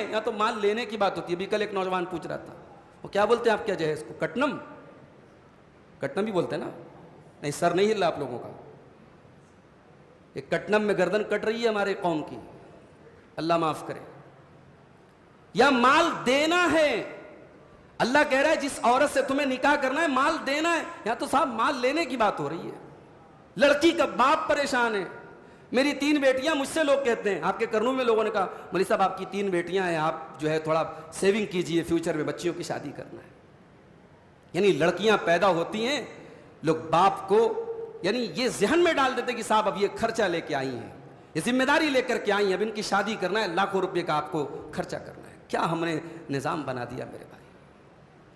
یہاں تو مال لینے کی بات ہوتی ہے. ابھی کل ایک نوجوان پوچھ رہا تھا, وہ کیا بولتے ہیں آپ کیا جہیز کو, کٹنم بھی بولتے ہیں نا, نہیں سر نہیں ہل رہا آپ لوگوں کا, یہ کٹنم میں گردن کٹ رہی ہے ہمارے قوم کی, اللہ معاف کرے. یا مال دینا ہے, اللہ کہہ رہا ہے جس عورت سے تمہیں نکاح کرنا ہے مال دینا ہے. یہاں تو صاحب مال لینے کی بات ہو رہی ہے. لڑکی کا باپ پریشان ہے, میری 3 بیٹیاں, مجھ سے لوگ کہتے ہیں, آپ کے کرنوں میں لوگوں نے کہا مولوی صاحب آپ کی 3 بیٹیاں ہیں, آپ جو ہے تھوڑا سیونگ کیجئے, فیوچر میں بچیوں کی شادی کرنا ہے. یعنی لڑکیاں پیدا ہوتی ہیں, لوگ باپ کو یعنی یہ ذہن میں ڈال دیتے کہ صاحب اب یہ خرچہ لے کے آئی ہیں, یہ ذمہ داری لے کر کے آئی ہیں, اب ان کی شادی کرنا ہے, لاکھوں روپے کا آپ کو خرچہ کرنا ہے. کیا ہم نے نظام بنا دیا میرے بھائی.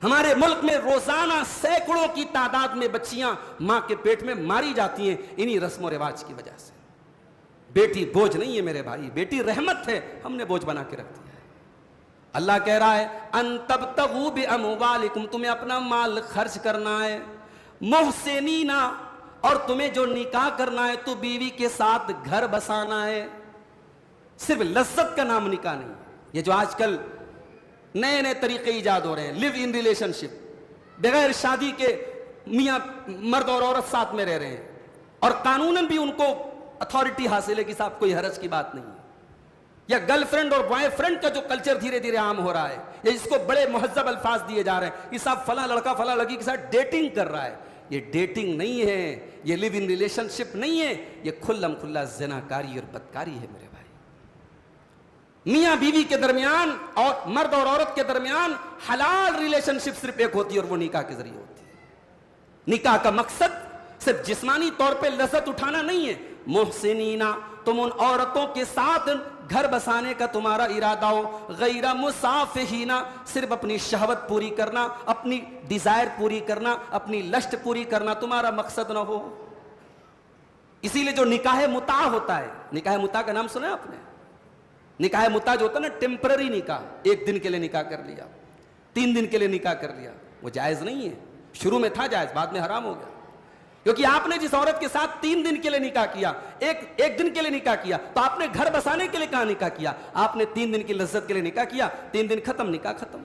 ہمارے ملک میں روزانہ سینکڑوں کی تعداد میں بچیاں ماں کے پیٹ میں ماری جاتی ہیں انہی رسم و رواج کی وجہ سے. بیٹی بوجھ نہیں ہے میرے بھائی, بیٹی رحمت ہے, ہم نے بوجھ بنا کے رکھ دیا ہے. اللہ کہہ رہا ہے ان تبتغوا باموالکم, تمہیں اپنا مال خرچ کرنا ہے, محسنین, اور تمہیں جو نکاح کرنا ہے تو بیوی کے ساتھ گھر بسانا ہے. صرف لذت کا نام نکاح نہیں. یہ جو آج کل نئے نئے طریقے ایجاد ہو رہے ہیں, لیو ان ریلیشن شپ, بغیر شادی کے میاں مرد اور عورت ساتھ میں رہ رہے ہیں, اور قانوناً بھی ان کو اتھارٹی حاصل ہے کہ صاحب کوئی حرج کی بات نہیں ہے. یا گرل فرینڈ اور بوائے فرینڈ کا جو کلچر دھیرے دھیرے عام ہو رہا ہے, یا اس کو بڑے مہذب الفاظ دیے جا رہے ہیں کہ صاحب فلاں لڑکا فلاں لڑکی کے ساتھ ڈیٹنگ کر رہا ہے. یہ ڈیٹنگ نہیں ہے, یہ لیو ان ریلیشن شپ نہیں ہے, یہ کھلم کھلا زناکاری اور بدکاری ہے میرے بھائی. میاں بیوی کے درمیان اور مرد اور عورت کے درمیان حلال ریلیشن شپ صرف ایک ہوتی ہے, اور وہ نکاح کے ذریعے ہوتی ہے. نکاح کا مقصد صرف جسمانی طور پہ لذت اٹھانا نہیں ہے. محسنینا, تم ان عورتوں کے ساتھ گھر بسانے کا تمہارا ارادہ ہو, غیر مسافہینا, صرف اپنی شہوت پوری کرنا, اپنی ڈیزائر پوری کرنا, اپنی لشٹ پوری کرنا تمہارا مقصد نہ ہو. اسی لیے جو نکاح متع ہوتا ہے, نکاح متع کا نام سنا ہے آپ نے؟ نکاح متع جو ہوتا ہے نا, ٹیمپرری نکاح, 1 دن کے لیے نکاح کر لیا, 3 دن کے لیے نکاح کر لیا, وہ جائز نہیں ہے. شروع میں تھا جائز, بعد میں حرام ہو گیا, کیونکہ آپ نے جس عورت کے ساتھ 3 دن کے لیے نکاح کیا, ایک دن کے لیے نکاح کیا, تو آپ نے گھر بسانے کے لیے کہاں نکاح کیا؟ آپ نے 3 دن کی لذت کے لیے نکاح کیا, 3 دن ختم, نکاح ختم.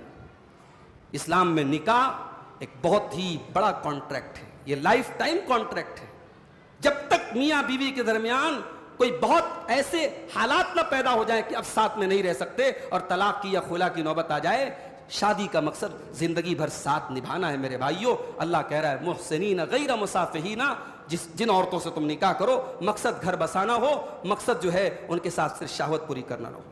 اسلام میں نکاح ایک بہت ہی بڑا کانٹریکٹ ہے, یہ لائف ٹائم کانٹریکٹ ہے. جب تک میاں بیوی کے درمیان کوئی بہت ایسے حالات نہ پیدا ہو جائیں کہ اب ساتھ میں نہیں رہ سکتے اور طلاق کی یا خلا کی نوبت آ جائے. شادی کا مقصد زندگی بھر ساتھ نبھانا ہے میرے بھائیوں. اللہ کہہ رہا ہے محسنین غیر مسافہین, جن عورتوں سے تم نکاح کرو مقصد گھر بسانا ہو, مقصد جو ہے ان کے ساتھ صرف شہوت پوری کرنا نہ ہو.